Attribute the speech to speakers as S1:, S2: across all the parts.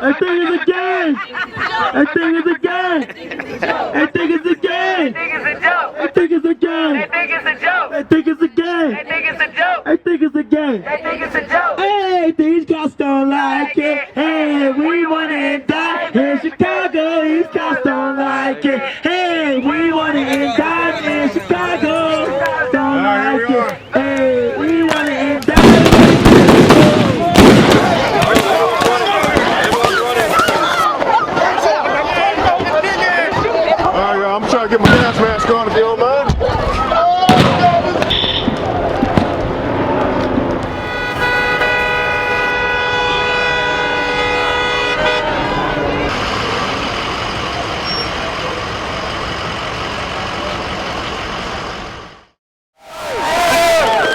S1: That thing is a game. That thing is a game. That thing is a game. That thing is a game. That thing is a game. That thing is a game. Hey, these cops don't like it. Hey, we want it die in Chicago. These cops don't like it. Hey, we want it die in Chicago. Don't like it. Hey, we want it die.
S2: I'm trying to get my gas mask on if you don't mind.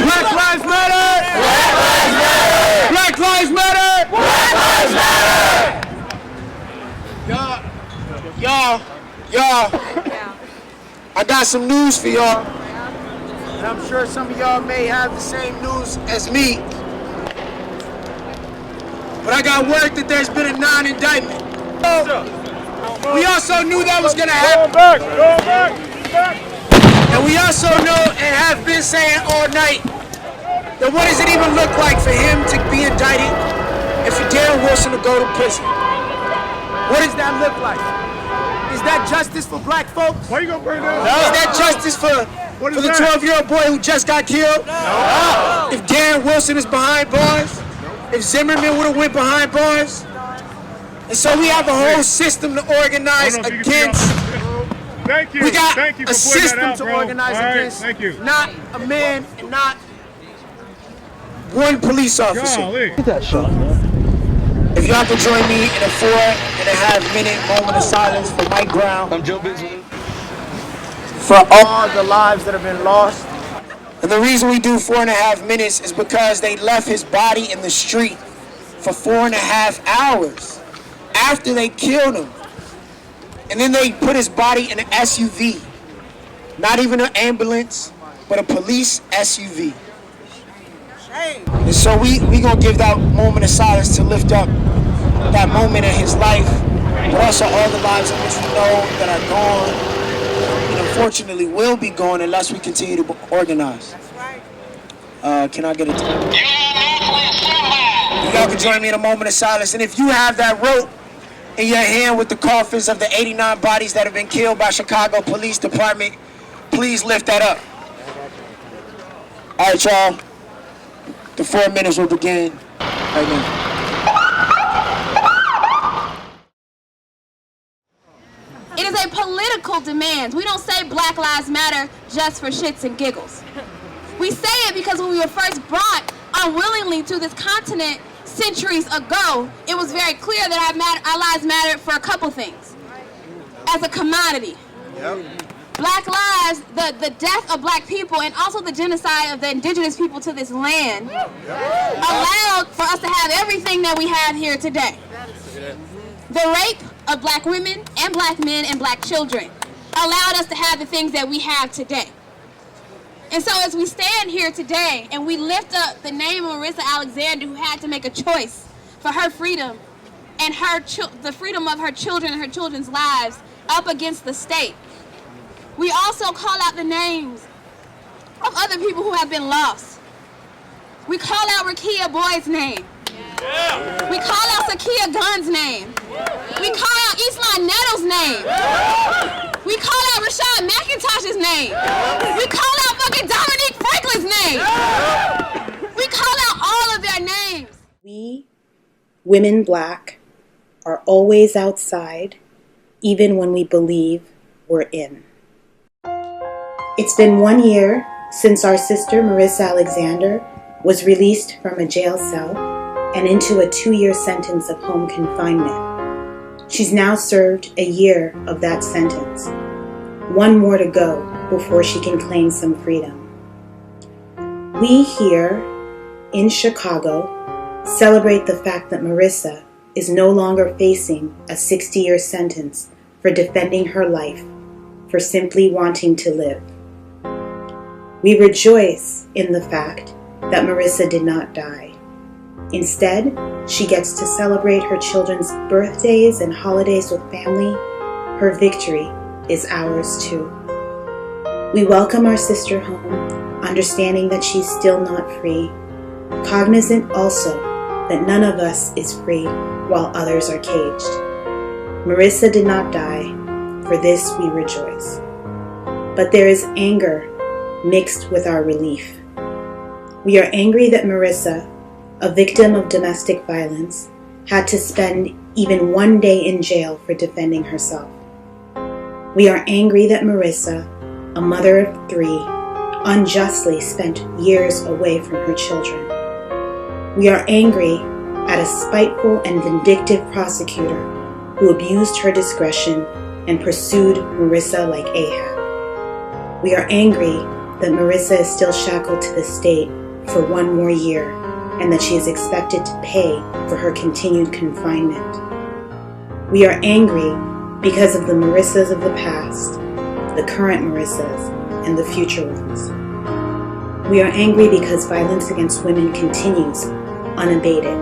S3: Black Lives Matter! Black Lives Matter! Black Lives Matter! Y'all, I got some news for y'all. And I'm sure some of y'all may have the same news as me. But I got word that there's been a non-indictment. We also knew that was gonna happen.
S2: Go back.
S3: And we also know and have been saying all night that what does it even look like for him to be indicted and for Darren Wilson to go to prison? What does that look like? Is that justice for black folks?
S2: Why you gonna bring that up?
S3: Is that justice for the 12-year-old boy who just got killed?
S2: No.
S3: If Darren Wilson is behind bars? If Zimmerman would have went behind bars? And so we have a whole system to organize against.
S2: Thank you.
S3: We got
S2: Thank you for
S3: a
S2: pointing
S3: system
S2: that out,
S3: to
S2: bro.
S3: organize
S2: All right,
S3: against,
S2: thank you.
S3: not a man and not one police officer.
S2: Golly.
S3: If y'all can join me in a 4.5-minute moment of silence for Mike Brown.
S4: I'm Joe Benjamin.
S3: For all the lives that have been lost. And the reason we do 4.5 minutes is because they left his body in the street for 4.5 hours after they killed him. And then they put his body in an SUV. Not even an ambulance, but a police SUV. And so we gonna give that moment of silence to lift up that moment in his life, but also all the lives in which we know that are gone, and unfortunately will be gone unless we continue to organize. That's right. Can I get a time? Y'all can join me in a moment of silence, and if you have that rope in your hand with the coffins of the 89 bodies that have been killed by Chicago Police Department, please lift that up. All right, y'all. The 4 minutes will begin right now.
S5: It is a political demand. We don't say Black Lives Matter just for shits and giggles. We say it because when we were first brought unwillingly to this continent centuries ago, it was very clear that our lives mattered for a couple things. As a commodity. Yep. Black lives, the death of black people, and also the genocide of the indigenous people to this land allowed for us to have everything that we have here today. The rape of black women and black men and black children allowed us to have the things that we have today. And so as we stand here today and we lift up the name of Marissa Alexander, who had to make a choice for her freedom and the freedom of her children and her children's lives up against the state, we also call out the names of other people who have been lost. We call out Rakia Boyd's name. Yeah. We call out Sakia Gunn's name. Yeah. We call out Islan Nettles' name. Yeah. We call out Rashad McIntosh's name. Yeah. We call out fucking Dominique Franklin's name. Yeah. We call out all of their names.
S6: We, women black, are always outside, even when we believe we're in. It's been 1 year since our sister Marissa Alexander was released from a jail cell and into a 2-year sentence of home confinement. She's now served a year of that sentence. 1 more to go before she can claim some freedom. We here in Chicago celebrate the fact that Marissa is no longer facing a 60-year sentence for defending her life, for simply wanting to live. We rejoice in the fact that Marissa did not die. Instead, she gets to celebrate her children's birthdays and holidays with family. Her victory is ours too. We welcome our sister home, understanding that she's still not free, cognizant also that none of us is free while others are caged. Marissa did not die, for this we rejoice. But there is anger mixed with our relief. We are angry that Marissa, a victim of domestic violence, had to spend even one day in jail for defending herself. We are angry that Marissa, a mother of 3, unjustly spent years away from her children. We are angry at a spiteful and vindictive prosecutor who abused her discretion and pursued Marissa like Ahab. We are angry that Marissa is still shackled to the state for 1 more year and that she is expected to pay for her continued confinement. We are angry because of the Marissas of the past, the current Marissas, and the future ones. We are angry because violence against women continues unabated.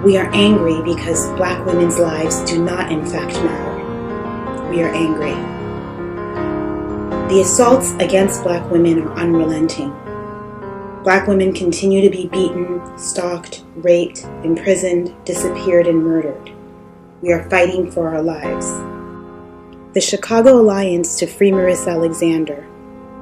S6: We are angry because Black women's lives do not in fact matter. We are angry. The assaults against Black women are unrelenting. Black women continue to be beaten, stalked, raped, imprisoned, disappeared, and murdered. We are fighting for our lives. The Chicago Alliance to Free Marissa Alexander,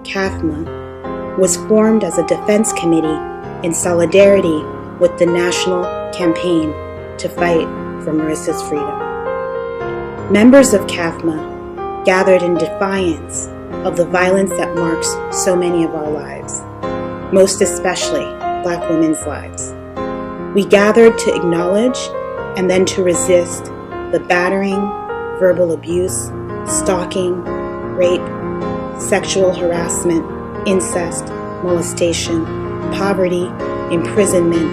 S6: CAFMA, was formed as a defense committee in solidarity with the national campaign to fight for Marissa's freedom. Members of CAFMA gathered in defiance of the violence that marks so many of our lives, most especially Black women's lives. We gathered to acknowledge and then to resist the battering, verbal abuse, stalking, rape, sexual harassment, incest, molestation, poverty, imprisonment,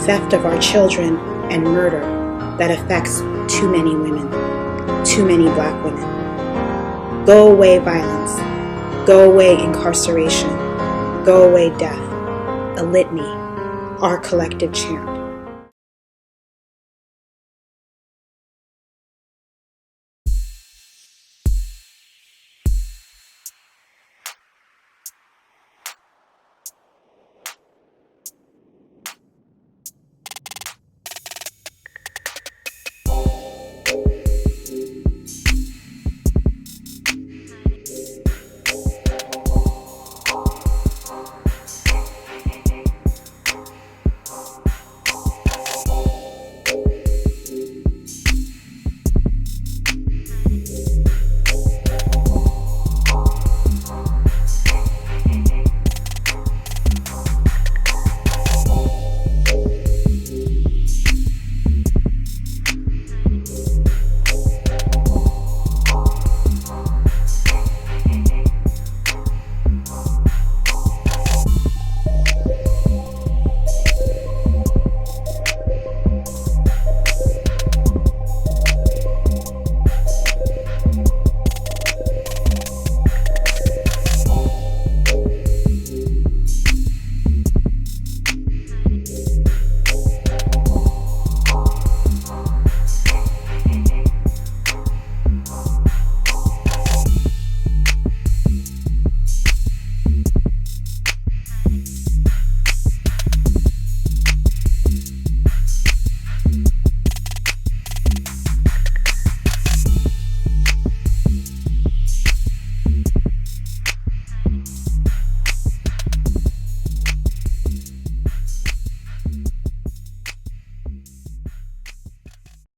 S6: theft of our children, and murder that affects too many women, too many Black women. Go away violence, go away incarceration, go away death, a litany, our collective chant.